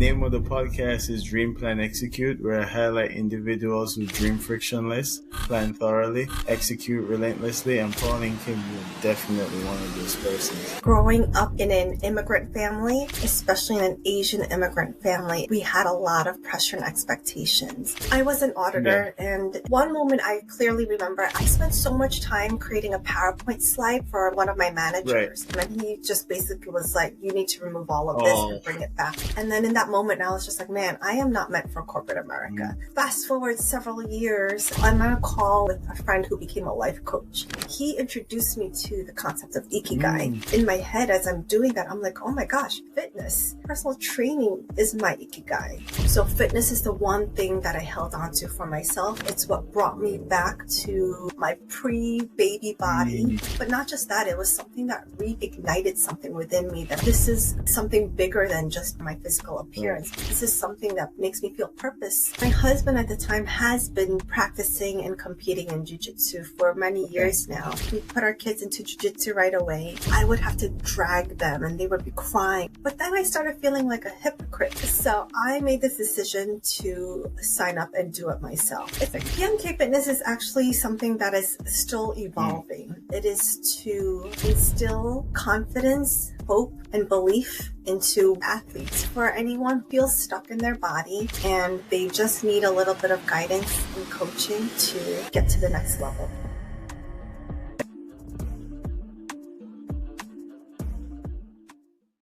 name of the podcast is Dream Plan Execute, where I highlight individuals who dream frictionless, plan thoroughly, execute relentlessly, and Pauline Kim, you're definitely one of those persons. Growing up in an immigrant family, especially in an Asian immigrant family, we had a lot of pressure and expectations. I was an auditor, and one moment I clearly remember, I spent so much time creating a PowerPoint slide for one of my managers. Right. And he just basically was like, you need to remove all of this and bring it back. And then in that moment, I was just like, man, I am not meant for corporate America. Fast forward several years, I'm on a call with a friend who became a life coach. He introduced me to the concept of Ikigai. In my head, as I'm doing that, I'm like, oh my gosh, fitness, personal training is my Ikigai. So fitness is the one thing that I held on to for myself. It's what brought me back to my pre-baby body. But not just that, it was something that reignited something within me, that this is something bigger than just my physical appearance. This is something that makes me feel purpose. My husband at the time has been practicing and competing in Jiu-Jitsu for many years now. We put our kids into Jiu-Jitsu right away. I would have to drag them and they would be crying. But then I started feeling like a hypocrite. So I made this decision to sign up and do it myself. PMK Fitness is actually something that is still evolving. It is to instill confidence, hope, and belief into athletes. For anyone who feels stuck in their body and they just need a little bit of guidance and coaching to get to the next level.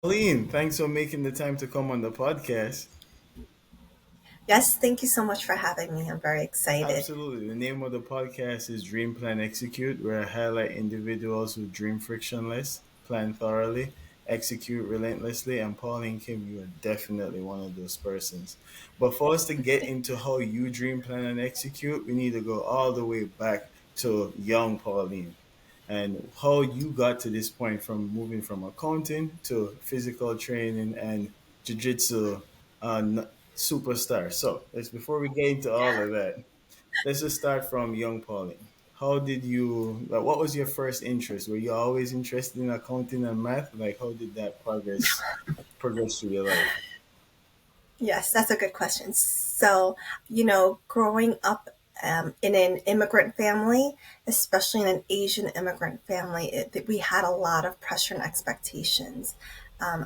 Pauline, thanks for making the time to come on the podcast. Yes, thank you so much for having me. I'm very excited. Absolutely. The name of the podcast is Dream Plan Execute, where I highlight individuals who dream frictionless, plan thoroughly, execute relentlessly, and Pauline Kim, you are definitely one of those persons. But for us to get into how you dream, plan, and execute, we need to go all the way back to young Pauline and how you got to this point from moving from accounting to physical training and jiu-jitsu superstar. So let's before we get into all of that, let's just start from young Pauline. How did you like, what was your first interest? Were you always interested in accounting and math? Like how did that progress through your life? Yes, that's a good question. So, growing up in an immigrant family, especially in an Asian immigrant family, we had a lot of pressure and expectations.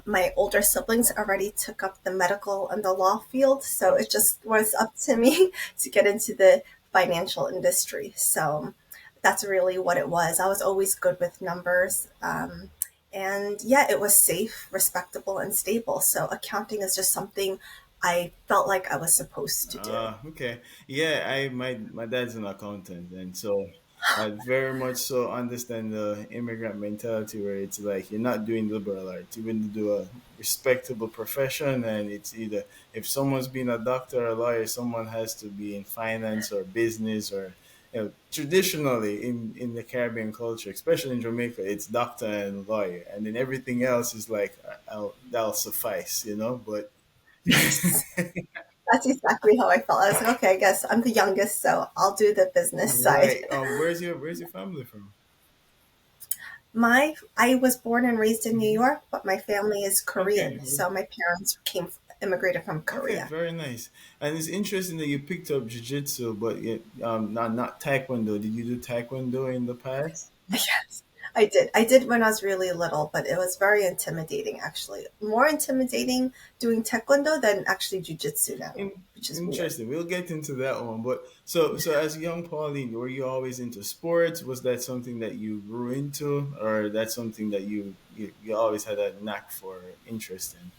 My older siblings already took up the medical and the law field, so it just was up to me to get into the financial industry. So that's really what it was. I was always good with numbers. And yeah, it was safe, respectable, and stable. So accounting is just something I felt like I was supposed to do. Okay. Yeah, my dad's an accountant, and so I very much so understand the immigrant mentality where it's like you're not doing liberal arts, you're going to do a respectable profession, and it's either if someone's being a doctor or a lawyer, someone has to be in finance or business or traditionally in the Caribbean culture, especially in Jamaica, it's doctor and lawyer, and then everything else is like that'll suffice, But Yes, that's exactly how I felt. I was like, okay, I guess I'm the youngest, so I'll do the business side. right. Where's your family from? I was born and raised in New York, but my family is Okay. Korean. So my parents immigrated from Okay, Korea. very nice. And it's interesting that you picked up jiu-jitsu, but yet, not taekwondo. Did you do taekwondo in the past? Yes, I did. I did when I was really little, but it was very intimidating, actually. More intimidating doing taekwondo than actually jujitsu now, which is weird. Interesting. We'll get into that one. But so as young Pauline, were you always into sports? Was that something that you grew into, or that's something that you always had a knack for interest in?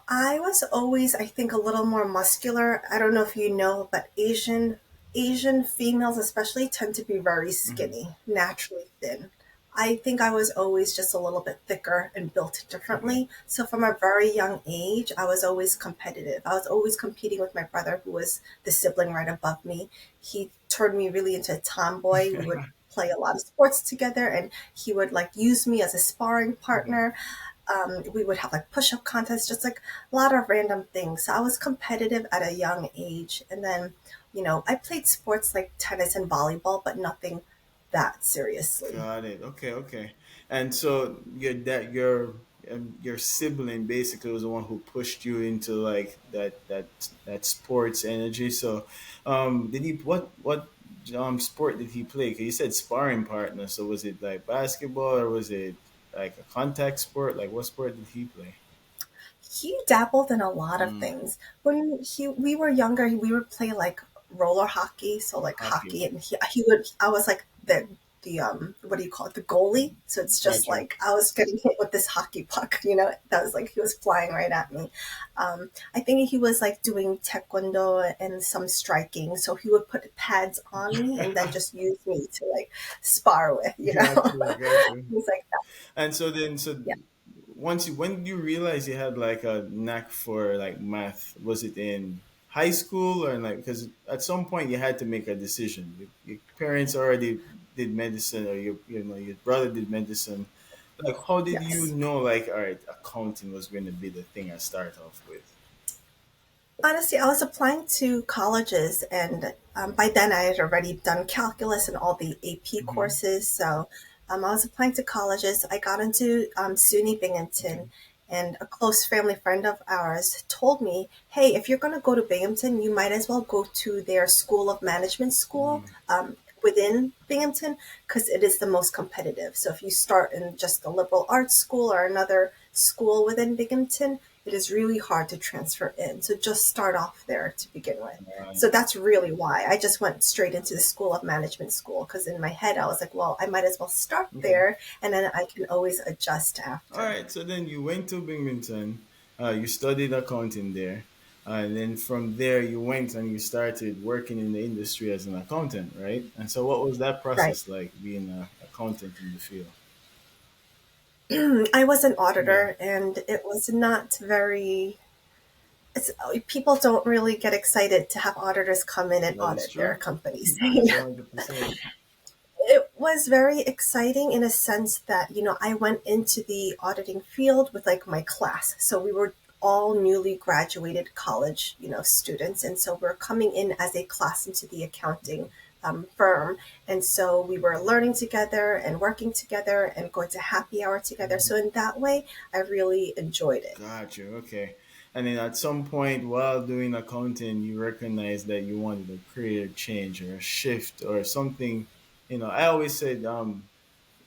I was always, I think, a little more muscular. I don't know if you know, but Asian females especially tend to be very Hmm. skinny, naturally thin. I think I was always just a little bit thicker and built Okay. differently. So from a very young age, I was always competitive. I was always competing with my brother, who was the sibling right above me. He turned me really into a tomboy. We would play a lot of sports together, and he would like use me as a sparring Okay. partner. We would have like push-up contests, just like a lot of random things. So I was competitive at a young age. And then, I played sports like tennis and volleyball, but nothing that seriously. Got it. Okay, okay. And so your your sibling basically was the one who pushed you into like that sports energy. So, did he what sport did he play? 'Cause you said sparring partner. So was it like basketball or was it like a contact sport? Like what sport did he play? He dabbled in a lot of Mm, things. When we were younger, we would play like roller hockey, so like hockey. hockey, and he would. I was like the what do you call it, the goalie. So it's just Gotcha. like I was getting hit with this hockey puck, that was like he was flying right at me. I think he was like doing taekwondo and some striking, so he would put pads on me and then just use me to like spar with, Gotcha. Gotcha. things like that. And so then, so Yeah. once you when did you realize you had like a knack for like math? Was it in high school or like because at some point you had to make a decision. Your parents already did medicine, or your brother did medicine. Like, how did you Yes. know? Like, all right, accounting was going to be the thing I start off with. Honestly, I was applying to colleges, and by then I had already done calculus and all the AP Hmm. courses. So I was applying to colleges. I got into SUNY Okay. Binghamton, and a close family friend of ours told me, "Hey, if you're going to go to Binghamton, you might as well go to their School of Management school." Mm, Within Binghamton, because it is the most competitive. So if you start in just the liberal arts school or another school within Binghamton, it is really hard to transfer in. So just start off there to begin with. uh, So that's really why I just went straight into the School of Management school, because in my head I was like, well, I might as well start okay. there and then I can always adjust All after. right, so then you went to Binghamton, you studied accounting there, and then from there you went and you started working in the industry as an accountant, right? And so, what was that Right. process like being an accountant in the field? I was an Yeah, auditor, and it was not very. It's, people don't really get excited to have auditors come in and that is audit their true. companies. That's 100%. It was very exciting in a sense that, I went into the auditing field with like my class. So we were all newly graduated college, students. And so we're coming in as a class into the accounting firm. And so we were learning together and working together and going to happy hour together. So in that way, I really enjoyed it. Got you. Okay. And then at some point while doing accounting, you recognize that you wanted a career change or a shift or something. I always said,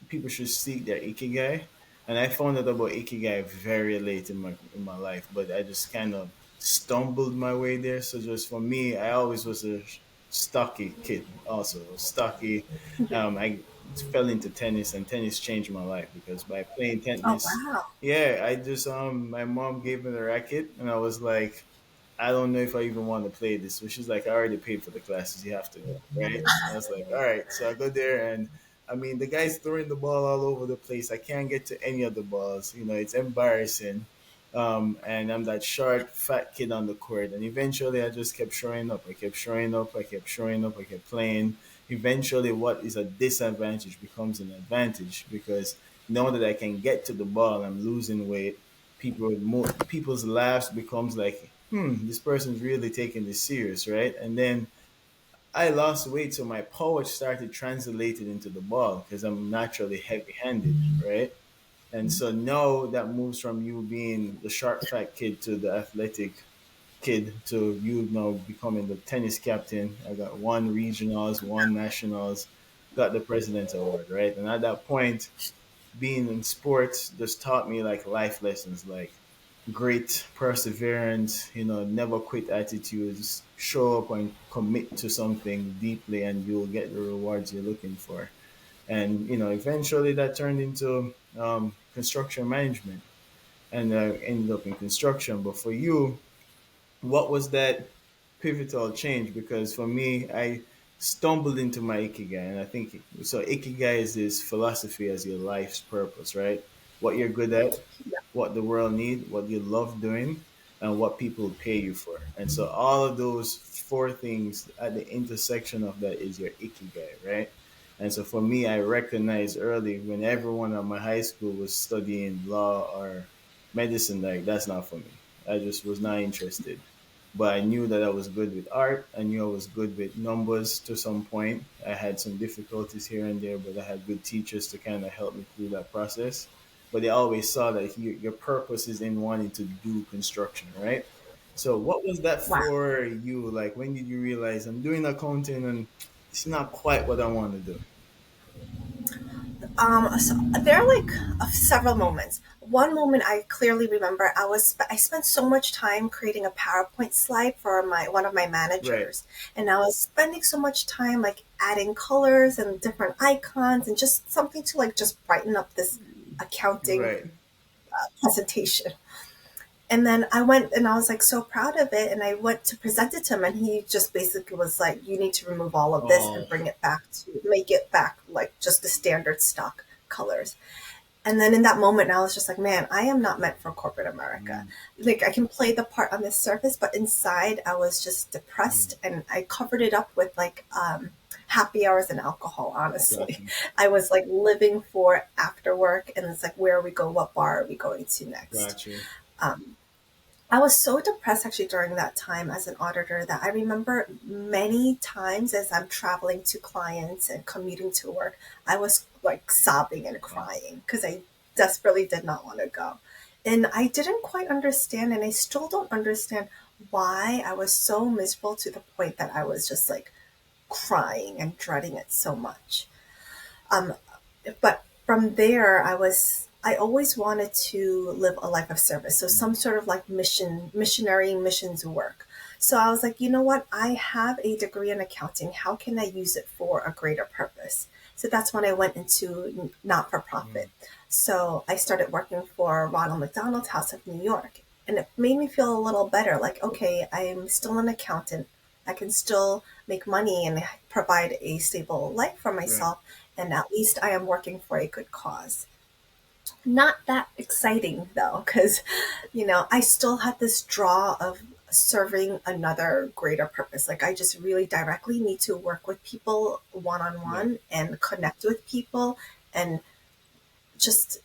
people should seek their ikigai, and I found out about ikigai very late in my life, but I just kind of stumbled my way there. So just for me, I always was a stocky kid, also stocky. I fell into tennis, and tennis changed my life because by playing Oh, tennis, wow. yeah, I just my mom gave me the racket, and I was like, I don't know if I even want to play this. So she's like, I already paid for the classes. You have to go, right? And I was like, all right. So I go there, and I mean, the guy's throwing the ball all over the place. I can't get to any of the balls. It's embarrassing. And I'm that short, fat kid on the court. And eventually, I just kept showing up. I kept showing up. I kept showing up. I kept playing. Eventually, what is a disadvantage becomes an advantage because now that I can get to the ball, I'm losing weight. People's laughs becomes like, this person's really taking this serious, right? And then I lost weight, so my power started translated into the ball because I'm naturally heavy-handed, right? And so now that moves from you being the short, fat kid to the athletic kid to you now becoming the tennis captain. I got one regionals, one nationals, got the president's award, right? And at that point, being in sports just taught me like life lessons, like great perseverance, never quit attitude. Just show up and commit to something deeply, and you'll get the rewards you're looking for. And eventually that turned into construction management, and ended up in construction. But for you, what was that pivotal change? Because for me, I stumbled into my ikigai, and I think so. Ikigai is this philosophy as your life's purpose, right? What you're good at, what the world need, what you love doing, and what people pay you for. And so all of those four things at the intersection of that is your ikigai, right? And so for me, I recognized early when everyone at my high school was studying law or medicine, like that's not for me. I just was not interested. But I knew that I was good with art. I knew I was good with numbers to some point. I had some difficulties here and there, but I had good teachers to kind of help me through that process. but they always saw that your purpose is in wanting to do construction, right? So what was that Wow. for you? Like, when did you realize I'm doing accounting and it's not quite what I want to do? So there are like several moments. One moment I clearly remember, I spent so much time creating a PowerPoint slide for my one of my Right, managers, and I was spending so much time like adding colors and different icons and just something to like just brighten up this accounting right. presentation. And then I went and I was like so proud of it, and I went to present it to him, and he just basically was like, "You need to remove all of this Oh, and bring it back to make it back like just the standard stock colors." And then in that moment, I was just like, "Man, I am not meant for corporate America. mm, Like I can play the part on the surface, but inside, I was just mm, depressed, and I covered it up with like." Happy hours and alcohol, honestly. gotcha, I was like living for after work, and it's like, where we go, what bar are we going to next? gotcha. Um, I was so depressed actually during that time as an auditor that I remember many times as I'm traveling to clients and commuting to work, I was like sobbing and Yeah, crying because I desperately did not want to go. And I didn't quite understand, and I still don't understand why I was so miserable to the point that I was just like crying and dreading it so much. Um, but from there, I always wanted to live a life of service, so some sort of like missionary missions work. So I was like, you know what, I have a degree in accounting, how can I use it for a greater purpose? So that's when I went into not for mm, profit. So I started working for Ronald McDonald's House of New York, and it made me feel a little better, like, okay, I'm still an accountant, I can still make money and provide a stable life for right. myself, and at least I am working for a good cause. Not that exciting though, because, I still had this draw of serving another greater purpose. Like, I just really directly need to work with people one on Yeah, one and connect with people and just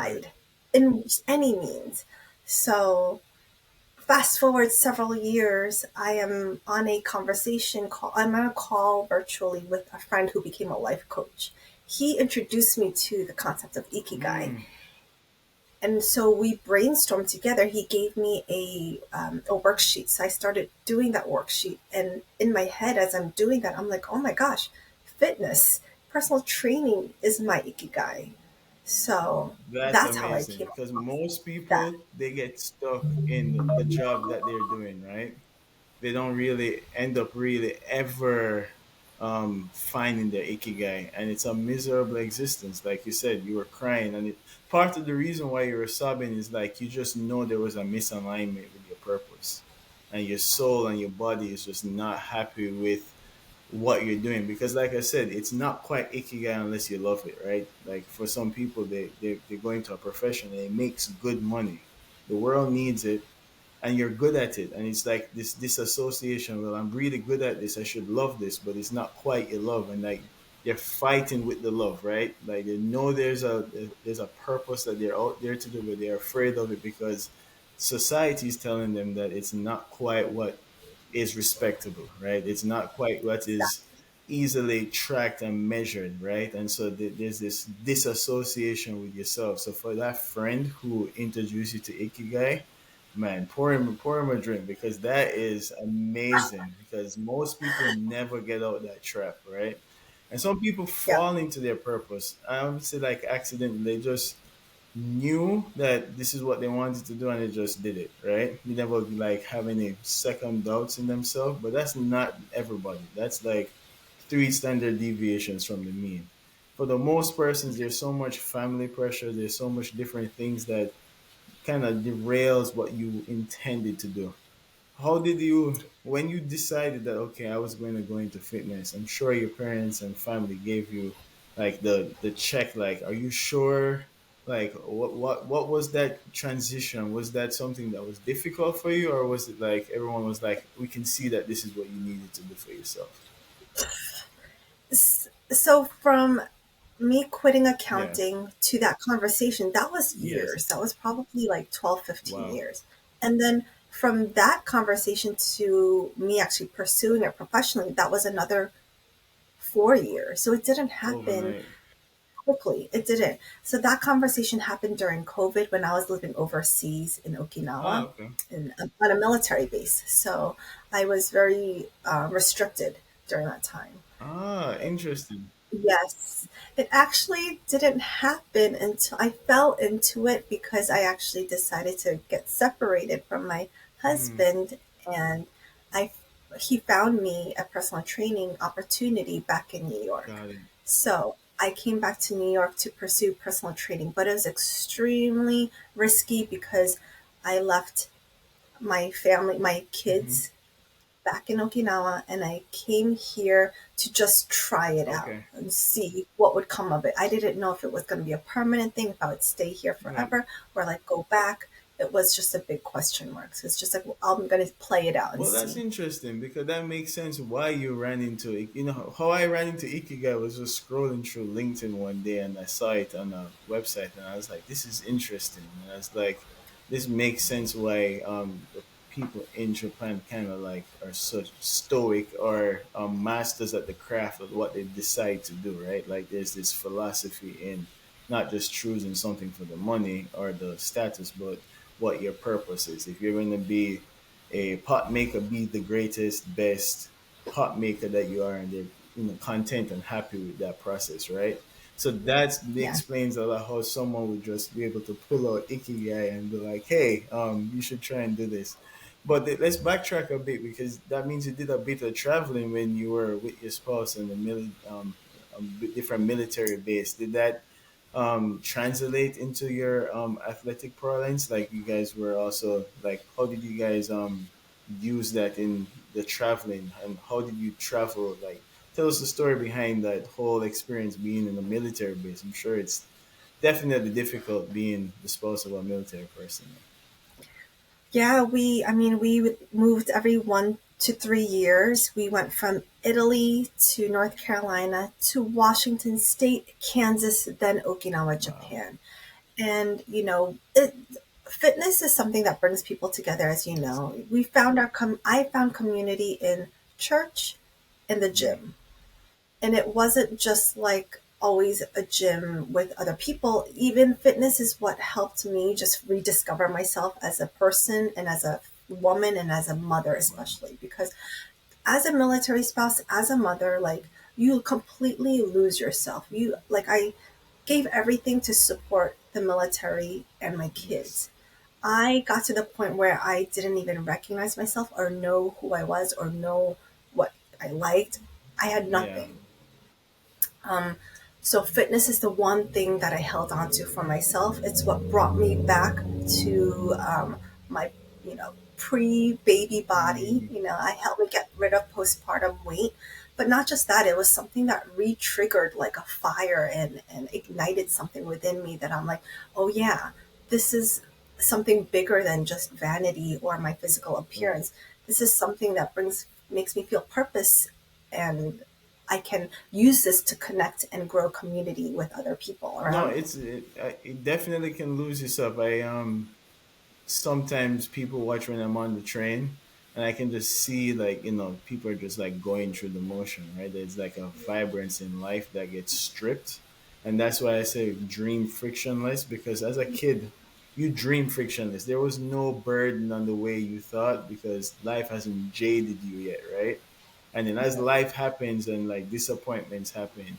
right. provide in any means. So, fast forward several years, I am on a conversation call. I'm on a call virtually with a friend who became a life coach. He introduced me to the concept of Ikigai. Mm, And so we brainstormed together. He gave me a worksheet. So I started doing that worksheet. And in my head, as I'm doing that, I'm like, oh my gosh, fitness, personal training is my Ikigai. So that's that's how I amazing came because across most that. people they get stuck in the job that they're doing, right? They don't really end up really ever finding their ikigai, and it's a miserable existence. Like you said, you were crying, and part of the reason why you were sobbing is like you just know there was a misalignment with your purpose, and your soul and your body is just not happy with what you're doing, because like I said, it's not quite ikigai unless you love it, right? Like for some people, they go into a profession and it makes good money, the world needs it, and you're good at it, and it's like this disassociation. Well, I'm really good at this, I should love this, but it's not quite your love, and like you're fighting with the love, right? Like they know there's a purpose that they're out there to do, but they're afraid of it because society is telling them that it's not quite what is respectable, right? It's not quite what is easily tracked and measured, right? And so there's this disassociation with yourself. So for that friend who introduced you to Ikigai, man, pour him a drink, because that is amazing. Because most people never get out that trap, right? And some people Yeah, fall into their purpose. I would say like accidentally, they just knew that this is what they wanted to do and they just did it, right? You never like have any second doubts in themselves, but that's not everybody. That's like three standard deviations from the mean. For the most persons, there's so much family pressure, there's so much different things that kind of derails what you intended to do. How did you, when you decided that, okay, I was going to go into fitness, I'm sure your parents and family gave you like the check, like, are you sure? Like, what was that transition? Was that something that was difficult for you, or was it like everyone was like, we can see that this is what you needed to do for yourself? so from me quitting Yeah. accounting to that conversation, that was Yes. years. That was probably like 12, 15 Wow. years. And then from that conversation to me actually pursuing it professionally, that was another 4 years. So it didn't happen Overnight. quickly. It didn't. So that conversation happened during COVID when I was living overseas in Ah, Okinawa okay. on a military base. So I was very restricted during that time. Ah, interesting. Yes, it actually didn't happen until I fell into it because I actually decided to get separated from my Hmm, husband, and I he found me a personal training opportunity back in New York. got it. So I came back to New York to pursue personal training, but it was extremely risky because I left my family, my Hmm. kids back in Okinawa, and I came here to just try it out Okay. and see what would come of it. I didn't know if it was going to be a permanent thing, if I would stay here Right. forever or like go back. It was just a big question mark. So it's just like, well, I'm going to play it out and Well, that's see. interesting because that makes sense why you ran into it. You know, how I ran into Ikigai was just scrolling through LinkedIn one day and I saw it on a website and I was like, this is interesting. And I was like, this makes sense why the people in Japan kind of like are such stoic or masters at the craft of what they decide to do, right? Like there's this philosophy in not just choosing something for the money or the status, but what your purpose is. If you're going to be a pot maker, be the greatest, best pot maker that you are, and they're content and happy with that process, right? So that Yeah. explains a lot how someone would just be able to pull out Ikigai and be like, "Hey, you should try and do this." But let's backtrack a bit because that means you did a bit of traveling when you were with your spouse in the different military base. Did that translate into your athletic parlance? Like you guys were also like, how did you guys use that in the traveling, and how did you travel? Like, tell us the story behind that whole experience being in a military base. I'm sure it's definitely difficult being the spouse of a military person. Yeah, I mean, we moved every 1 to 3 years. We went from Italy to North Carolina to Washington State, Kansas, then Okinawa, Wow. Japan. And, fitness is something that brings people together, as you Yes. know. I found community in church and the Right. gym. And it wasn't just like always a gym with other people. Even fitness is what helped me just rediscover myself as a person and as a woman and as a mother, Wow. especially because as a military spouse, as a mother, like you completely lose yourself. I gave everything to support the military and my Yes. kids. I got to the point where I didn't even recognize myself or know who I was or know what I liked. I had Yeah. nothing. Um, so fitness is the one thing that I held on to for myself. It's what brought me back to my, pre-baby body. Hmm. I helped me get rid of postpartum weight. But not just that, it was something that re-triggered like a fire and ignited something within me that I'm like, oh yeah, this is something bigger than just vanity or my physical Right. appearance. This is something that makes me feel purpose, and I can use this to connect and grow community with other people No, around me. it definitely can lose yourself. I sometimes people watch when I'm on the train and I can just see like, people are just like going through the motion, right? There's like a vibrance in life that gets stripped. And that's why I say dream frictionless, because as a kid, you dream frictionless. There was no burden on the way you thought because life hasn't jaded you yet, right? And then as life happens and like disappointments happen,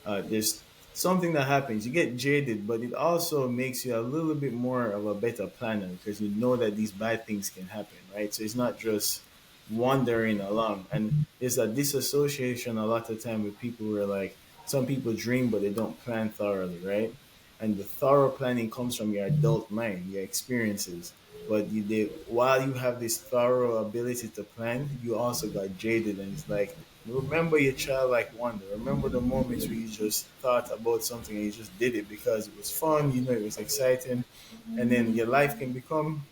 there's something that happens. You get jaded, but it also makes you a little bit more of a better planner because you know that these bad things can happen, right? So it's not just wandering along. And there's a disassociation a lot of time with people who are like, some people dream, but they don't plan thoroughly, right? And the thorough planning comes from your adult mind, your experiences. But while you have this thorough ability to plan, you also got jaded, and it's like, remember your childlike wonder. Remember the moments where you just thought about something and you just did it because it was fun, it was exciting, and then your life can become,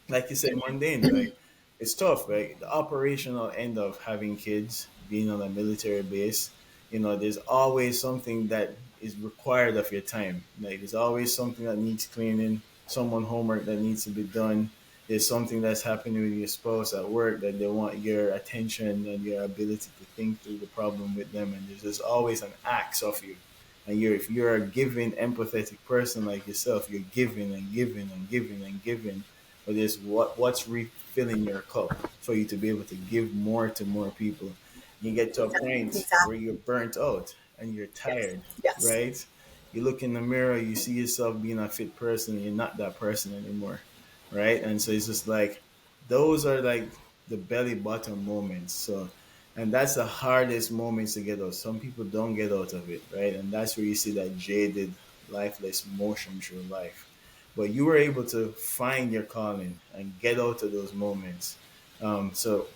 like you said, mundane. Like it's tough, right? The operational end of having kids, being on a military base, there's always something that is required of your time. Like there's always something that needs cleaning, someone homework that needs to be done. There's something that's happening with your spouse at work that they want your attention and your ability to think through the problem with them. And there's just always an axe of you. And if you're a giving, empathetic person like yourself, you're giving and giving and giving and giving. But it's what's refilling your cup for you to be able to give more to more people. You get to a point where Exactly. you're burnt out and you're Yes. tired, Yes. right? You look in the mirror, you see yourself being a fit person, and you're not that person anymore, right? And so it's just like those are like the belly button moments. So, and that's the hardest moments to get out. Some people don't get out of it, right? And that's where you see that jaded, lifeless motion through life. But you were able to find your calling and get out of those moments. So,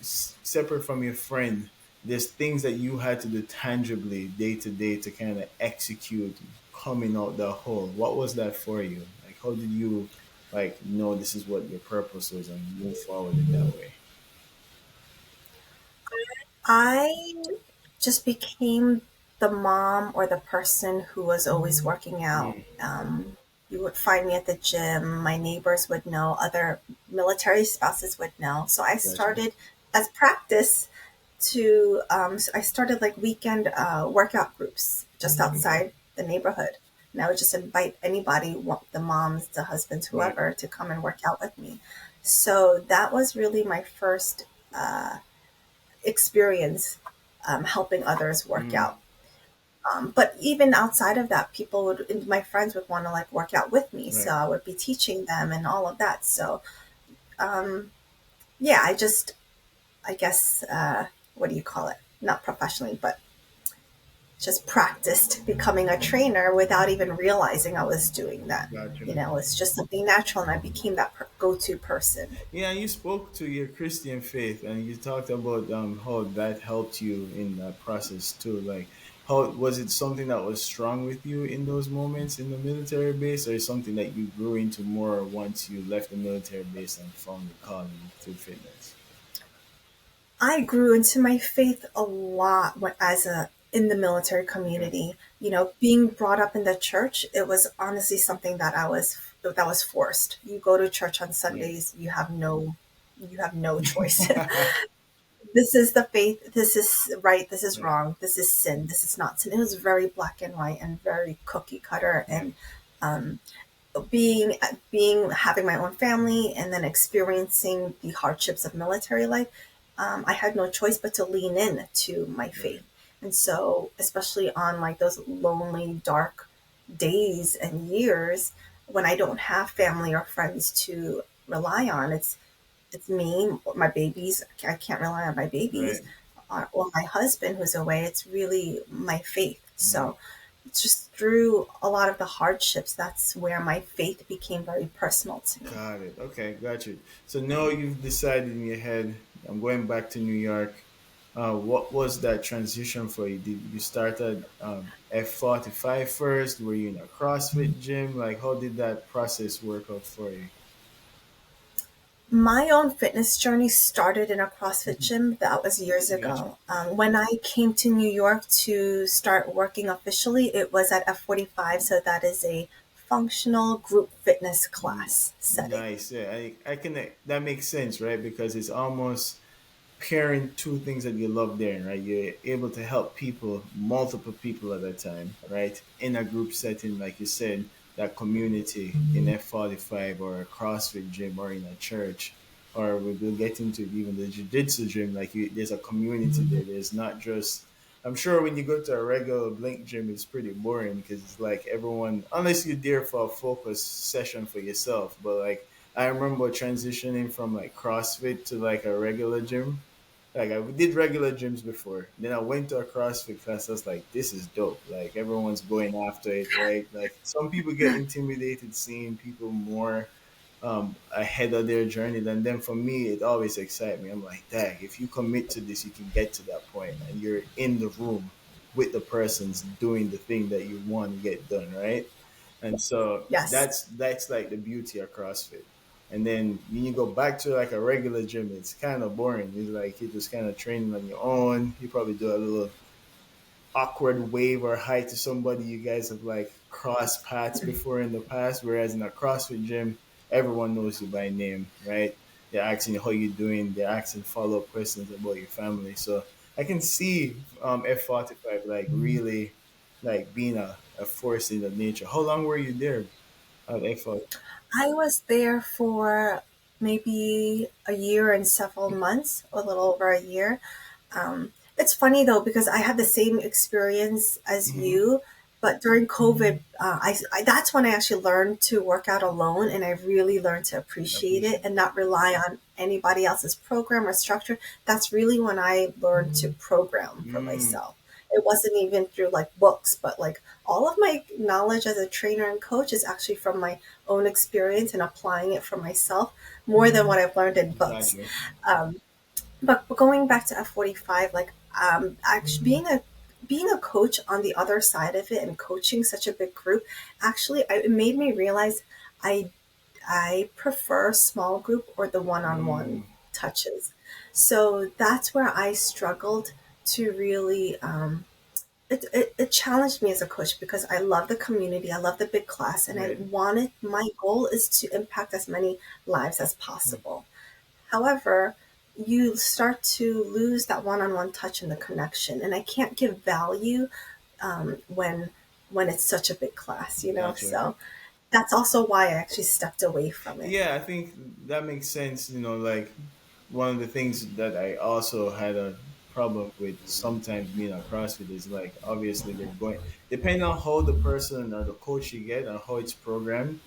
separate from your friend, there's things that you had to do tangibly day to day to kind of execute coming out the hole. What was that for you? Like, how did you like know this is what your purpose was and move forward in that way? I just became the mom or the person who was always working out. Mm, You would find me at the gym. My neighbors would know. Other military spouses would know. So I gotcha. started as practice to. So I started like weekend workout groups just Okay. outside the neighborhood, and I would just invite anybody, the moms, the husbands, Right. whoever, to come and work out with me. So that was really my first experience helping others work Mm, out. But even outside of that, my friends would want to like work out with me. So right. I would be teaching them and all of that. So, yeah, I guess, what do you call it? Not professionally, but just practiced becoming a trainer without even realizing I was doing that. Gotcha. It's just something natural, and I became that go to person. Yeah, you spoke to your Christian faith and you talked about how that helped you in that process too. Like, how was it something that was strong with you in those moments in the military base, or something that you grew into more once you left the military base and found your calling through fitness? I grew into my faith a lot as a in the military Okay. community. Being brought up in the church, it was honestly something that was forced. You go to church on Yeah. Sundays, you have no choice. This is the faith. This is right. This is Right. wrong. This is sin. This is not sin. It was very black and white and very cookie cutter. Yeah. And um, being having my own family and then experiencing the hardships of military life, I had no choice but to lean in to my faith. Right. And so, especially on like those lonely, dark days and years when I don't have family or friends to rely on, it's me, my babies. I can't rely on my babies Right. or my husband who's away. It's really my faith. Right. So it's just through a lot of the hardships, that's where my faith became very personal to me. Got it. Okay, got you. So now you've decided in your head, I'm going back to New York. What was that transition for you? Did you start at F45 first? Were you in a CrossFit gym? Like, how did that process work out for you? My own fitness journey started in a CrossFit gym. That was years Gotcha. ago. When I came to New York to start working officially, it was at F45. So that is a functional group fitness class setting. Nice. Yeah, I can. That makes sense, right? Because it's almost pairing two things that you love there, right? You're able to help people, multiple people at a time, right? In a group setting, like you said, that community in F45 or a CrossFit gym or in a church, or we'll get into even the Jiu-Jitsu gym. Like there's a community there. There's not just. I'm sure when you go to a regular Blink gym, it's pretty boring because it's like everyone, unless you're there for a focus session for yourself. But like I remember transitioning from like CrossFit to like a regular gym, like I did regular gyms before. Then I went to a CrossFit class. I was like, this is dope. Like everyone's going after it, right? Like some people get intimidated seeing people more ahead of their journey than them. For me, it always excites me. I'm like, dang, if you commit to this, you can get to that point and you're in the room with the persons doing the thing that you want to get done, right? And so Yes. that's like the beauty of CrossFit. And then when you go back to like a regular gym, it's kind of boring. It's like you're just kind of training on your own. You probably do a little awkward wave or hi to somebody you guys have like crossed paths before in the past. Whereas in a CrossFit gym, everyone knows you by name, right? They're asking you how you doing. They're asking follow up questions about your family. So I can see F45 like really like being a force in the nature. How long were you there at FO? I was there for maybe a year and several months, a little over a year. It's funny though because I had the same experience as Mm-hmm. you, but during COVID, that's when I actually learned to work out alone, and I really learned to appreciate it Appreciate and it. not rely on anybody else's program or structure. That's really when I learned to program for Mm, myself. It wasn't even through like books, but like all of my knowledge as a trainer and coach is actually from my own experience and applying it for myself more than what I've learned in got books. you. Um, but going back to F45, like actually being a coach on the other side of it and coaching such a big group, actually, it made me realize I I prefer small group or the one-on-one Mm, touches. So that's where I struggled to really. It challenged me as a coach because I love the community, I love the big class, and I right. wanted my goal is to impact as many lives as Mm, possible. However, you start to lose that one-on-one touch and the connection, and I can't give value when it's such a big class, you know. got you. So that's also why I actually stepped away from it. Yeah, I think that makes sense. Like one of the things that I also had a problem with sometimes being a CrossFit is like obviously they're going depending on how the person or the coach you get and how it's programmed.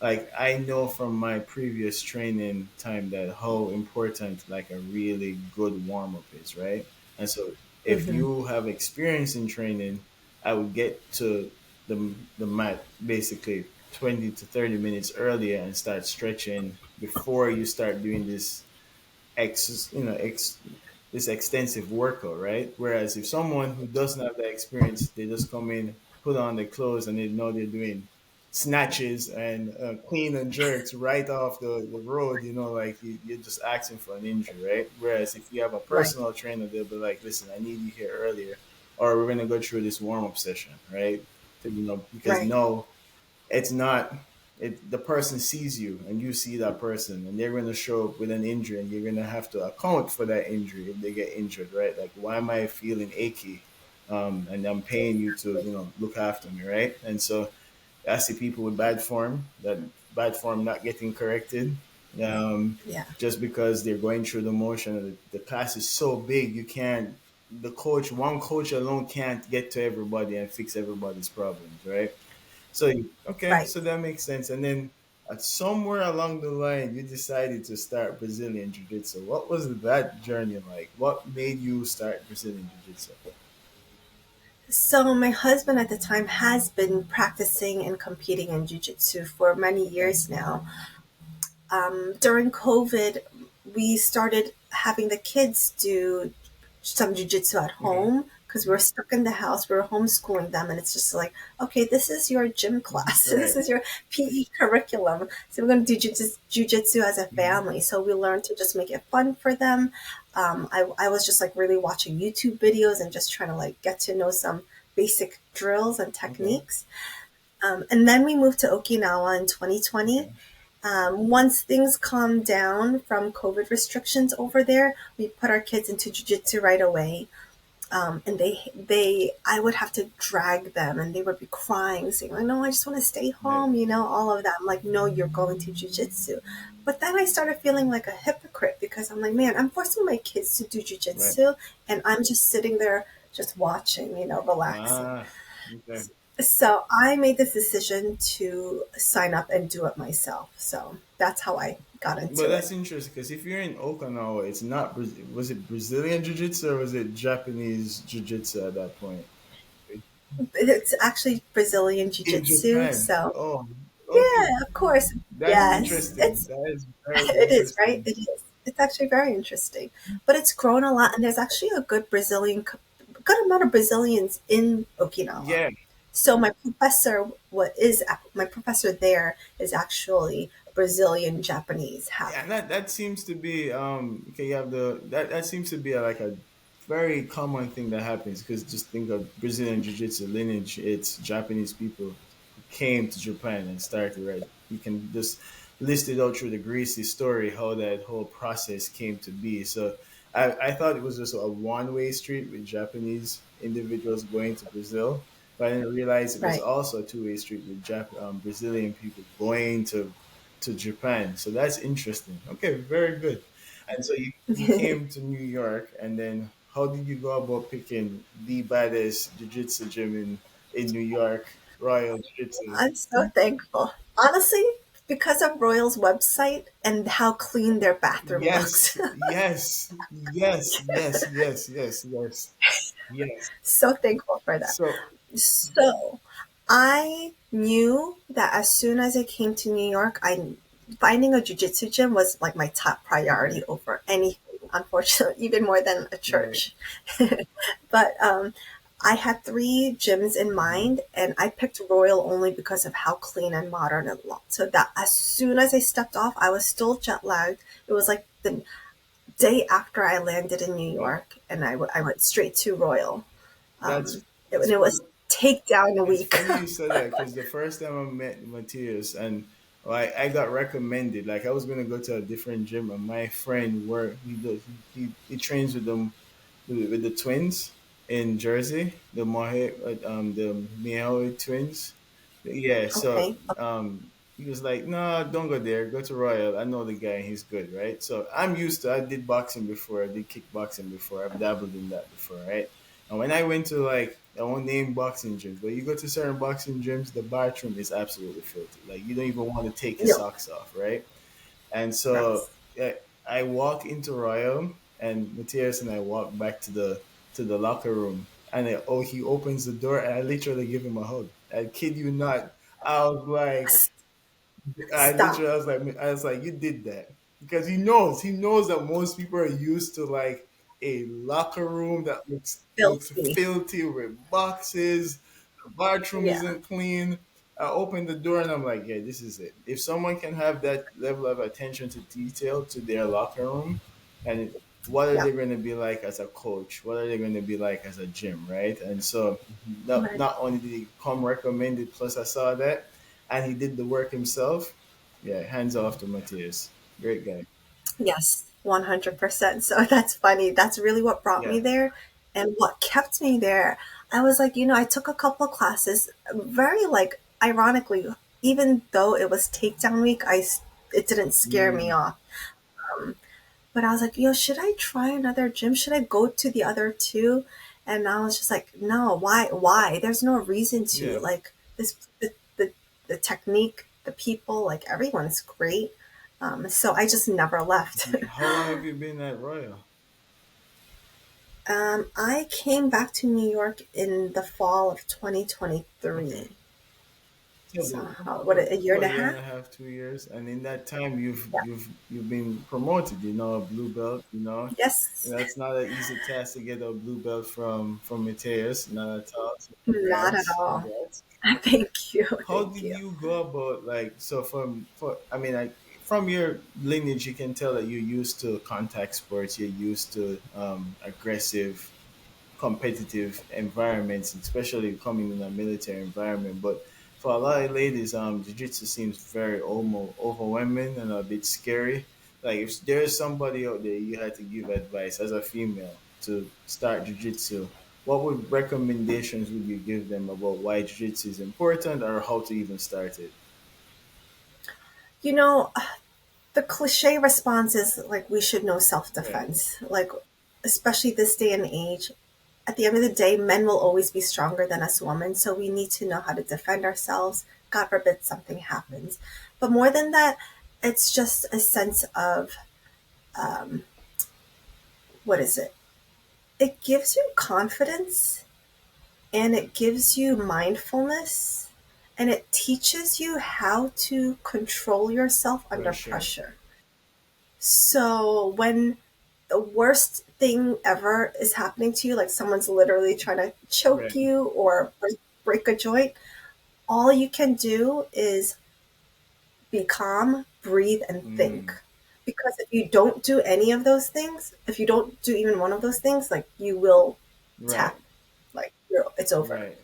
Like I know from my previous training time that how important like a really good warm up is, right? And so if Hmm. you have experience in training, I would get to the mat basically 20 to 30 minutes earlier and start stretching before you start doing ex this extensive workout, right? Whereas if someone who doesn't have that experience, they just come in, put on their clothes, and they know they're doing snatches and clean and jerks right off the road, like you're just asking for an injury, right? Whereas if you have a Right, personal trainer, they'll be like, listen, I need you here earlier, or we're gonna go through this warm up session, right? Because right, no, it's not the person sees you and you see that person and they're going to show up with an injury and you're going to have to account for that injury if they get injured, right? Like, why am I feeling achy, and I'm paying you to look after me, right? And so I see people with bad form, that bad form not getting corrected, um, yeah, just because they're going through the motion. The class is so big, you can't one coach alone can't get to everybody and fix everybody's problems, right? So okay, right. so that makes sense. And then somewhere along the line, you decided to start Brazilian Jiu Jitsu. What was that journey like? What made you start Brazilian Jiu Jitsu? So my husband at the time has been practicing and competing in jiu-jitsu for many Okay. years now. During COVID, we started having the kids do some jujitsu at Okay. home because we were stuck in the house. We were homeschooling them, and it's just like, okay, this is your gym class. This Right. is your PE curriculum. So we're going to do jujitsu as a Mm-hmm. family. So we learned to just make it fun for them. I was just like really watching YouTube videos and just trying to like get to know some basic drills and Okay. techniques. And then we moved to Okinawa in 2020. Okay. Once things calmed down from COVID restrictions over there, we put our kids into jujitsu right away. And I would have to drag them, and they would be crying, saying, "I know, I just want to stay Right. home," all of that. I'm like, "No, you're going to jujitsu." But then I started feeling like a hypocrite because I'm like, "Man, I'm forcing my kids to do Right. jujitsu, and I'm just sitting there, just watching, relaxing." Ah. Okay. So I made this decision to sign up and do it myself. So that's how I got But into it. that's interesting because if you're in Okinawa, it's not. Was it Brazilian Jiu Jitsu or was it Japanese Jiu Jitsu at that point? It's actually Brazilian Jiu In Jitsu. Japan. So Oh, okay. yeah, of course. That's Yes, interesting. That is very it is, right? interesting. It is. It's actually very interesting. But it's grown a lot, and there's actually a good amount of Brazilians in Okinawa. Yeah, So my professor there is actually Brazilian Japanese yeah, half. that seems to be okay. You have that seems to be like a very common thing that happens because just think of Brazilian Jiu Jitsu lineage. It's Japanese people who came to Japan and started, right. You can just list it out through the greasy story how that whole process came to be. So I thought it was just a one way street with Japanese individuals going to Brazil. but I didn't realize it was Right. also a two-way street with Brazilian people going to Japan. So that's interesting. Okay, very good. And so you came to New York, and then how did you go about picking the baddest jiu-jitsu gym in New York, Royal Jiu-Jitsu? I'm so thankful. Honestly, because of Royal's website and how clean their bathroom looks. Yes, yes, yes, yes, yes, yes, yes, yes. So thankful for that. So So I knew that as soon as I came to New York, I finding a jujitsu gym was like my top priority okay, over anything. Unfortunately, even more than a right. church. But I had three gyms in Hmm. mind, and I picked Royal only because of how clean and modern it looked. So that as soon as I stepped off, I was still jet lagged. It was like the day after I landed in New Okay. York, and I went straight to Royal. That's And it was takedown it's week. funny you said that because the first time I met Matthias and I got recommended, like I was gonna go to a different gym and my friend where he trains with them with the twins in Jersey, the Miao twins. Yeah, so Okay. he was like, "No, don't go there. Go to Royal. I know the guy. He's good, right?" So I'm used to. I did boxing before. I did kickboxing before. I've dabbled in that before, right? And when I went to like I won't name boxing gyms, but you go to certain boxing gyms, the bathroom is absolutely filthy. Like you don't even want to take your No. socks off, right? And so Gross. yeah, I walk into Royal, and Matthias and I walk back to the locker room, and he opens the door, and I literally give him a hug. I kid you not. I was like, Stop. I was like, you did that because he knows that most people are used to like a locker room that looks Filthy. filthy with boxes. The bathroom Yeah. isn't clean. I opened the door and I'm like, yeah, this is it. If someone can have that level of attention to detail to their locker room, and what are Yeah. they going to be like as a coach? What are they going to be like as a gym, right? And so, Right. not only did he come recommended, plus I saw that, and he did the work himself. Yeah, hands off to Matthias. Great guy. Yes. 100%. So that's funny. That's really what brought me Yeah. there and what kept me there. I was like, I took a couple of classes, very like ironically, even though it was takedown week, it didn't scare me Mm, off. But I was like, should I try another gym? Should I go to the other two? And I was just like, no, why? Why? There's no reason to. yeah. Like this, the technique, the people, like everyone's great. So I just never left. How long have you been at Royal? I came back to New York in the fall of 2023. Okay. So So what, a year and about a a year and half? a half, 2 years, and in that time, Yeah. you've been promoted. A blue belt. Yes. It's not an easy task to get a blue belt from Mateus. Not at all. So Not at congrats, all. congrats. Thank you. How Thank did you. you go about like so from your lineage you can tell that you're used to contact sports, you're used to aggressive competitive environments, especially coming in a military environment. But for a lot of ladies, jiu-jitsu seems very almost overwhelming and a bit scary. Like if there's somebody out there you had to give advice as a female to start jiu-jitsu, what would recommendations would you give them about why jiu-jitsu is important or how to even start it? You know, the cliche response is like we should know Right. self-defense, like especially this day and age. At the end of the day, men will always be stronger than us women, so we need to know how to defend ourselves. God forbid something happens. But more than that, it's just a sense of what is it? It gives you confidence, and it gives you mindfulness, and it teaches you how to control yourself under Pressure. pressure. So when the worst thing ever is happening to you, like someone's literally trying to choke Right. you or break a joint, all you can do is be calm, breathe, and think. Mm, Because if you don't do any of those things, if you don't do even one of those things, like you will right. tap, like it's over. Right.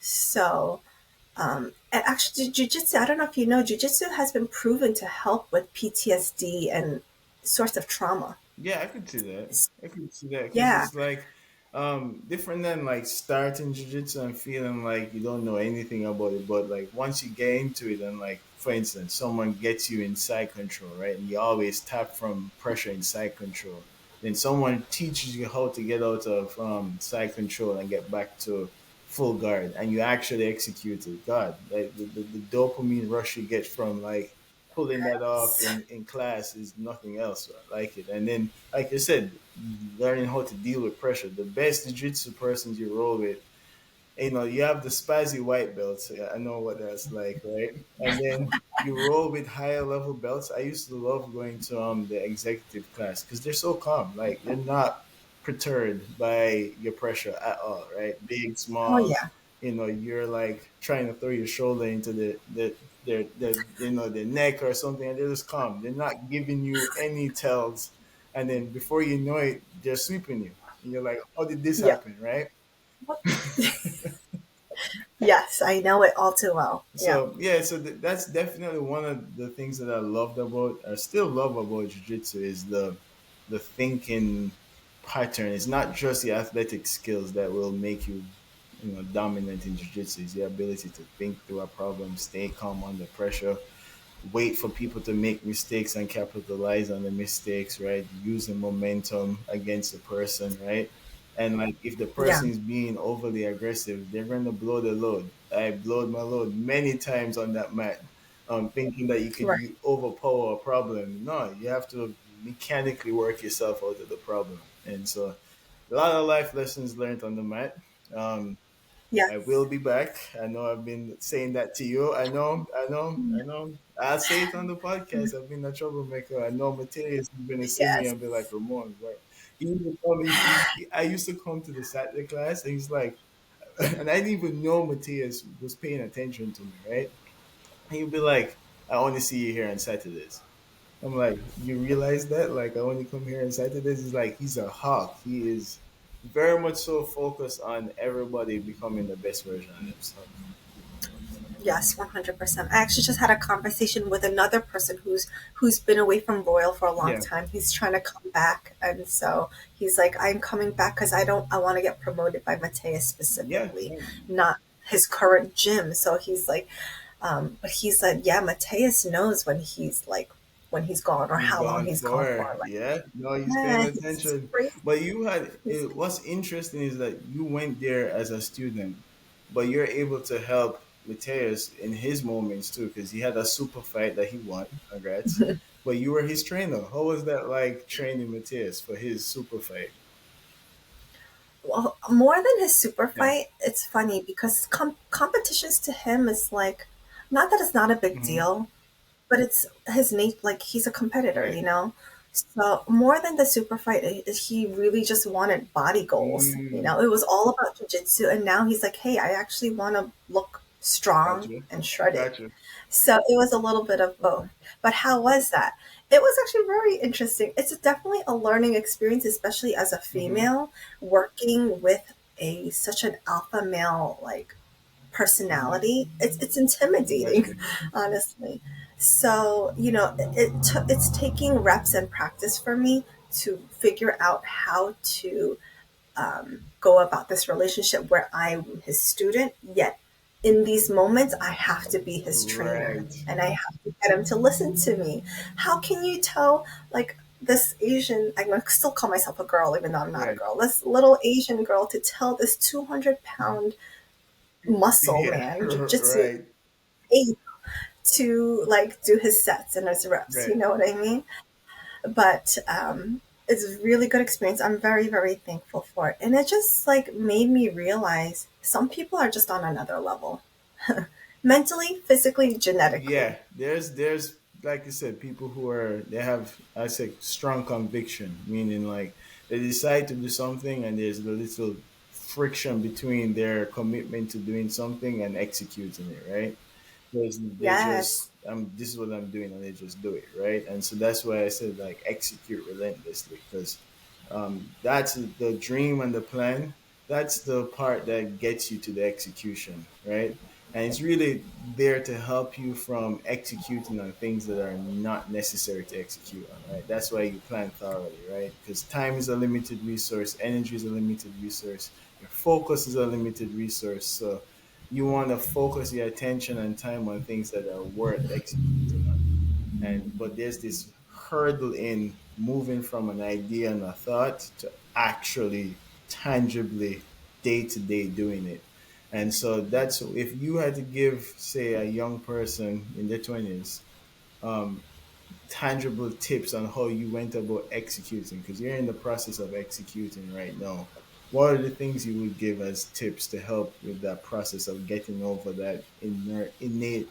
So, and actually, jujitsu, I don't know if you know, jujitsu has been proven to help with PTSD and sorts of trauma. Yeah, I could see that. I could see that because Yeah, it's like Different than like starting jiu-jitsu and feeling like you don't know anything about it, but like once you get into it, and like for instance someone gets you in side control, right, and you always tap from pressure in side control, then someone teaches you how to get out of side control and get back to full guard, and you actually execute it. God, like the dopamine rush you get from like pulling that off in class is nothing else like it. And then, like I said, learning how to deal with pressure. The best jiu-jitsu persons you roll with, you have the spazzy white belts. Yeah, I know what that's like, right? And then you roll with higher level belts. I used to love going to the executive class because they're so calm. Like you're not perturbed by your pressure at all, right? Big, Oh small. yeah. You're like trying to throw your shoulder into the neck or something, and they're just calm. They're not giving you any tells, and then before you know it, they're sweeping you. And you're like, how did this Yeah. happen, right? Yes, I know it all too well. Yeah. So yeah, so that's definitely one of the things that I loved about, I still love about jiu-jitsu, is the thinking pattern. It's not just the athletic skills that will make you, dominant in jiu-jitsu. It's the ability to think through a problem, stay calm under pressure, wait for people to make mistakes and capitalize on the mistakes, right? Using momentum against the person, right? And like if the Yeah. person is being overly aggressive, they're going to blow the load. I blowed my load many times on that mat, thinking that you could Right. overpower a problem. No, you have to mechanically work yourself out of the problem. And so a lot of life lessons learned on the mat. Um, I Yes. will be back. I know I've been saying that to you. I know. I'll say it on the podcast. I've been a troublemaker. I know Mateus is going to see me Yes. and be like, Ramon, what? He used to come, I used to come to the Saturday class, and he's like, and I didn't even know Mateus was paying attention to me, right? He'd be like, I only see you here on Saturdays. I'm like, you realize that? Like, I only come here on Saturdays. He's like, he's a hawk. He is very much so focused on everybody becoming the best version of themselves. Yes, 100%. I actually just had a conversation with another person who's been away from Royal for a long Yeah, time. He's trying to come back, and so he's like, "I'm coming back because I want to get promoted by Mateus yeah, specifically, yeah. not his current gym." So he's like, but he's like, "Yeah, Mateus knows when he's gone or He's how long gone he's gone for. for." Like, Yeah, no, he's paying yeah, he's attention. crazy. But you had He's what's interesting is that you went there as a student, but you're able to help Mateus in his moments too, because he had a super fight that he won. Congrats. But you were his trainer. How was that like training Mateus for his super fight? well, more than his super Yeah. fight, it's funny because competitions to him is like, not that it's not a big Hmm. deal, but it's his nature. Like he's a competitor, Right. So more than the super fight, he really just wanted body goals. Mm, It was all about jujitsu, and now he's like, hey, I actually want to look strong gotcha. and shredded. Gotcha. So it was a little bit of both. But how was that? It was actually very interesting. It's definitely a learning experience, especially as a Hmm. female working with a such an alpha male like personality. It's intimidating, Gotcha. honestly. So it's taking reps and practice for me to figure out how to go about this relationship where I'm his student, yet in these moments, I have to be his trainer Right. and I have to get him to listen to me. How can you tell, like, this Asian, I'm going to still call myself a girl, even though I'm not a Right. girl, this little Asian girl to tell this 200-pound muscle Yeah. man, jujitsu Right. ape to like do his sets and his reps. You Right. know what I mean? But it's a really good experience. I'm very, very thankful for it. And it just like made me realize some people are just on another level. Mentally, physically, genetically. Yeah, there's like you said, people who are they have, I say, strong conviction, meaning like they decide to do something and there's a little friction between their commitment to doing something and executing it, right? They Yes. just this is what I'm doing, and they just do it, right? And so that's why I said like execute relentlessly, because that's the dream and the plan. That's the part that gets you to the execution, right? And it's really there to help you from executing on things that are not necessary to execute on, right? That's why you plan thoroughly, right? Because time is a limited resource, energy is a limited resource, your focus is a limited resource. So you want to focus your attention and time on things that are worth executing on. And but there's this hurdle in moving from an idea and a thought to actually tangibly day to day doing it. And so that's, if you had to give, say, a young person in their 20s um, tangible tips on how you went about executing, because you're in the process of executing right now, what are the things you would give as tips to help with that process of getting over that innate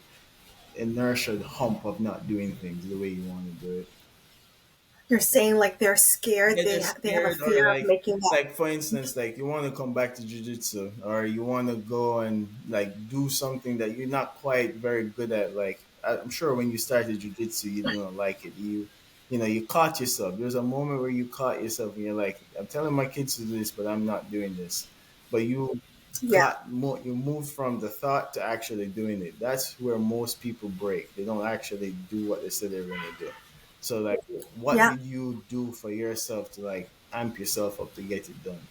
inertia hump of not doing things the way you want to do it? You're saying like they're scared, Yeah, they're they have a scared, or fear of making that. like for instance, like you want to come back to jiu-jitsu, or you want to go and like do something that you're not quite very good at. Like I'm sure when you started jiu-jitsu, you didn't like it. You know, you caught yourself. There's a moment where you caught yourself and you're like, I'm telling my kids to do this, but I'm not doing this. But Yeah, you moved from the thought to actually doing it. That's where most people break. They don't actually do what they said they're going to do. So like, what yeah. did you do for yourself to like amp yourself up to get it done?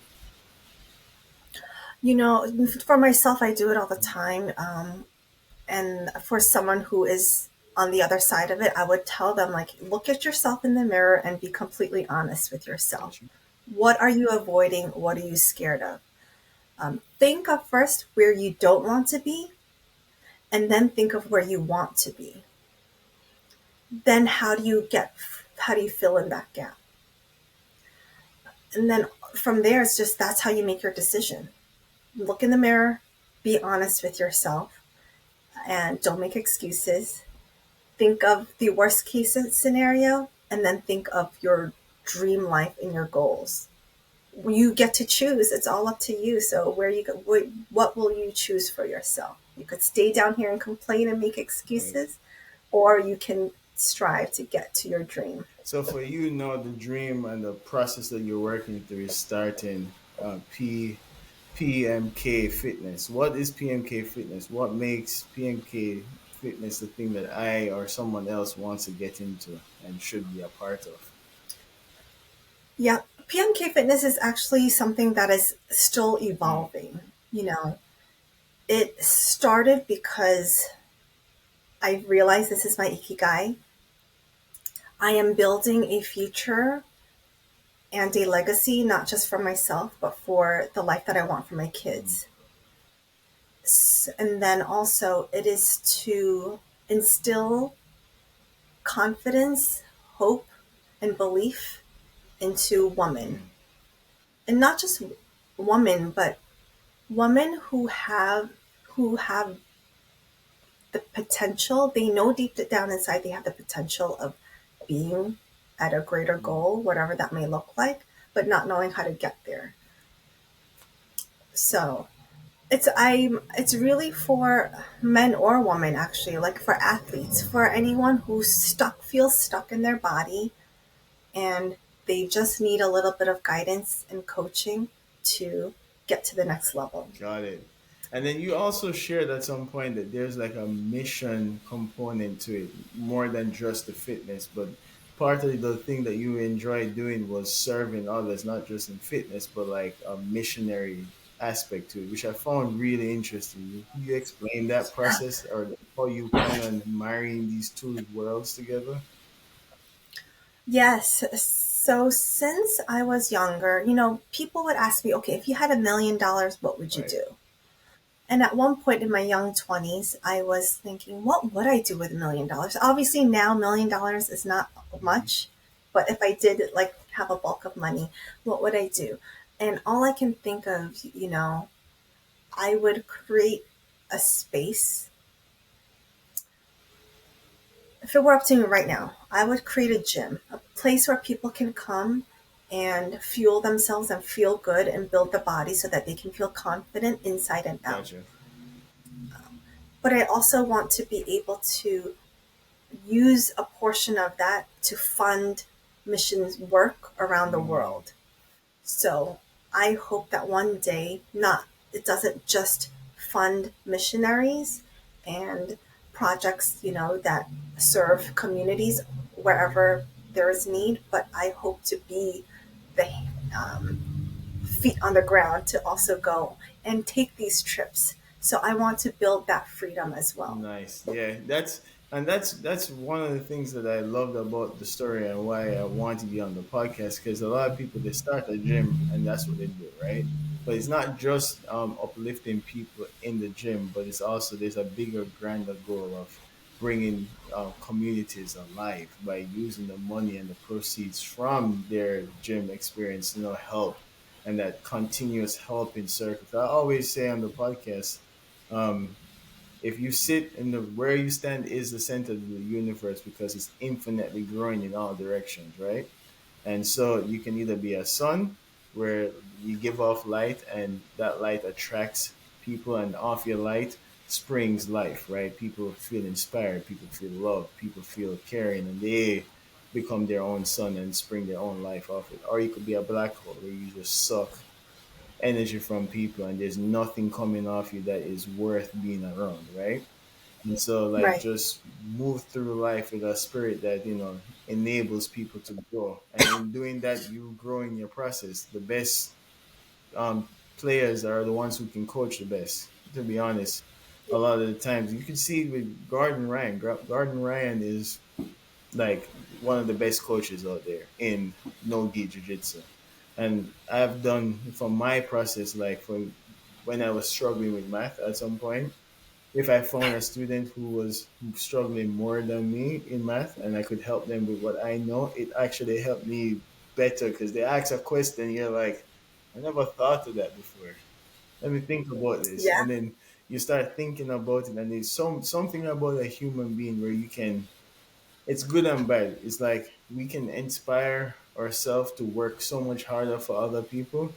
You know, for myself, I do it all the time. And for someone who is on the other side of it, I would tell them, like, look at yourself in the mirror and be completely honest with yourself. Got you. What are you avoiding? What are you scared of? Think of first where you don't want to be, and then think of where you want to be. Then how do you fill in that gap? And then from there, it's just that's how you make your decision. Look in the mirror, be honest with yourself, and don't make excuses. Think of the worst case scenario, and then think of your dream life and your goals. You get to choose. It's all up to you. So where you go, what will you choose for yourself? You could stay down here and complain and make Right. excuses, or you can strive to get to your dream. So for you now, the dream and the process that you're working through is starting PMK Fitness. What is PMK Fitness? What makes PMK Fitness the thing that I or someone else wants to get into and should be a part of? Yeah, PMK Fitness is actually something that is still Mm, evolving. You know, it started because I realized this is my Ikigai. I am building a future and a legacy, not just for myself, but for the life that I want for my mm, kids. And then also, it is to instill confidence, hope, and belief into women. mm, And not just women, but women who have the potential. They know deep down inside they have the potential of being at a greater mm. goal, whatever that may look like, but not knowing how to get there. So it's really for men or women, actually, like for athletes, for anyone who feels stuck in their body, and they just need a little bit of guidance and coaching to get to the next level. Got it. And then you also shared at some point that there's like a mission component to it, more than just the fitness, but part of the thing that you enjoy doing was serving others, not just in fitness, but like a missionary aspect to it, which I found really interesting. Can you explain that process or how you plan on marrying these two worlds together? Yes. So since I was younger, people would ask me, okay, if you had $1 million, what would you Right. do? And at one point in my young 20s, I was thinking, what would I do with $1 million? Obviously, now $1 million is not Mhm. much, but if I did like have a bulk of money, what would I do? And all I can think of, I would create a space. If it were up to me right now, I would create a gym, a place where people can come and fuel themselves and feel good and build the body so that they can feel confident inside and out. Gotcha. But I also want to be able to use a portion of that to fund missions work around the Mm, world. So I hope that one day, not it doesn't just fund missionaries and projects, that serve communities wherever there is need. But I hope to be the feet on the ground to also go and take these trips. So I want to build that freedom as well. Nice. Yeah, that's one of the things that I loved about the story and why I wanted you on the podcast, because a lot of people, they start a gym and that's what they do, right? But it's not just uplifting people in the gym, but it's also, there's a bigger, grander goal of bringing communities alive by using the money and the proceeds from their gym experience, help, and that continuous helping circle. I always say on the podcast, um, if you sit in the where you stand is the center of the universe, because it's infinitely growing in all directions, right? And so you can either be a sun where you give off light and that light attracts people, and off your light springs life, right? People feel inspired, people feel loved, people feel caring, and they become their own sun and spring their own life off it. Or you could be a black hole where you just suck energy from people and there's nothing coming off you that is worth being around, right? And so, like, Right. just move through life with a spirit that, enables people to grow. And in doing that, you grow in your process. The best players are the ones who can coach the best, to be honest. A lot of the times, you can see with Gordon Ryan. Gordon Ryan is like one of the best coaches out there in no gi jiu-jitsu. And I've done from my process, like from when I was struggling with math at some point, if I found a student who was struggling more than me in math and I could help them with what I know, it actually helped me better, because they ask a question, you're like, I never thought of that before. Let me think about this. Yeah. And then you start thinking about it, and there's something about a human being where you can, it's good and bad. It's like we can inspire ourselves to work so much harder for other people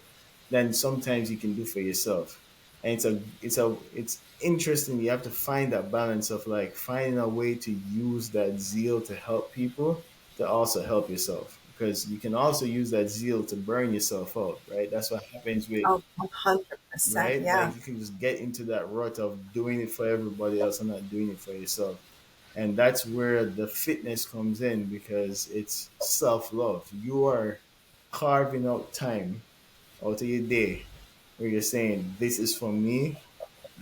than sometimes you can do for yourself. And it's interesting. You have to find that balance of like finding a way to use that zeal to help people to also help yourself, because you can also use that zeal to burn yourself out, right? That's what happens with, Oh, 100%. right? Yeah. Like you can just get into that rut of doing it for everybody else and not doing it for yourself. And that's where the fitness comes in, because it's self love. You are carving out time out of your day where you're saying, this is for me,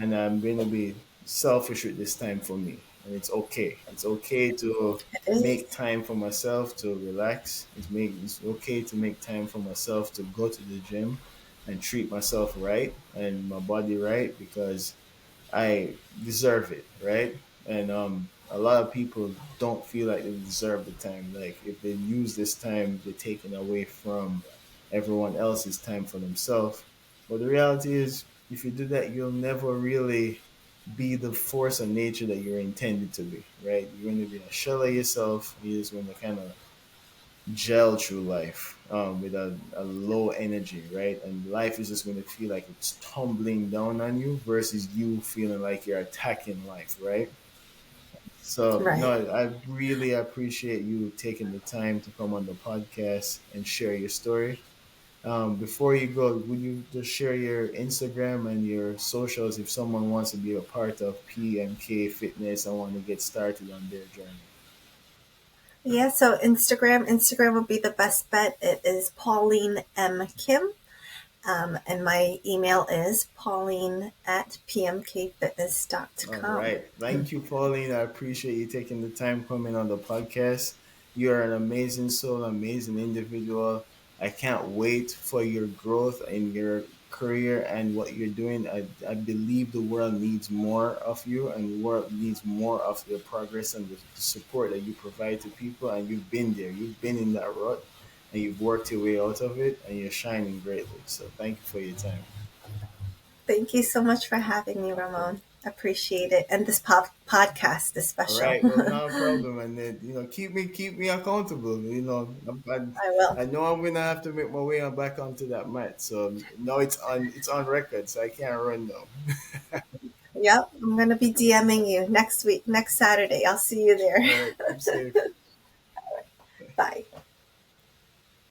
and I'm going to be selfish with this time for me. And it's okay. It's okay to It is. make time for myself to relax. It's okay to make time for myself to go to the gym and treat myself right and my body right, because I deserve it, right? And a lot of people don't feel like they deserve the time. Like if they use this time, they're taking away from everyone else's time for themselves. But the reality is, if you do that, you'll never really be the force of nature that you're intended to be, right? You're going to be a shell of yourself. You're just going to kind of gel through life with a low energy, right? And life is just going to feel like it's tumbling down on you versus you feeling like you're attacking life, right? So, no, Right. I really appreciate you taking the time to come on the podcast and share your story. Before you go, would you just share your Instagram and your socials if someone wants to be a part of PMK Fitness and want to get started on their journey? Yeah, so Instagram would be the best bet. It is Pauline M. Kim. And my email is Pauline at All pmkfitness.com. right. Thank you, Pauline. I appreciate you taking the time coming on the podcast. You're an amazing soul, amazing individual. I can't wait for your growth in your career and what you're doing. I believe the world needs more of you, and the world needs more of your progress and the support that you provide to people. And you've been there, you've been in that rut, and you've worked your way out of it, and you're shining greatly. So thank you for your time. Thank you so much for having me, No problem. Ramon. Appreciate it. And this podcast is All special. right, well, no problem, and then keep me accountable. I will. I know I'm gonna have to make my way on back onto that mat. So now it's on record, so I can't run now. Yep, I'm going to be DMing you next week, next Saturday. I'll see you there. All right, keep safe.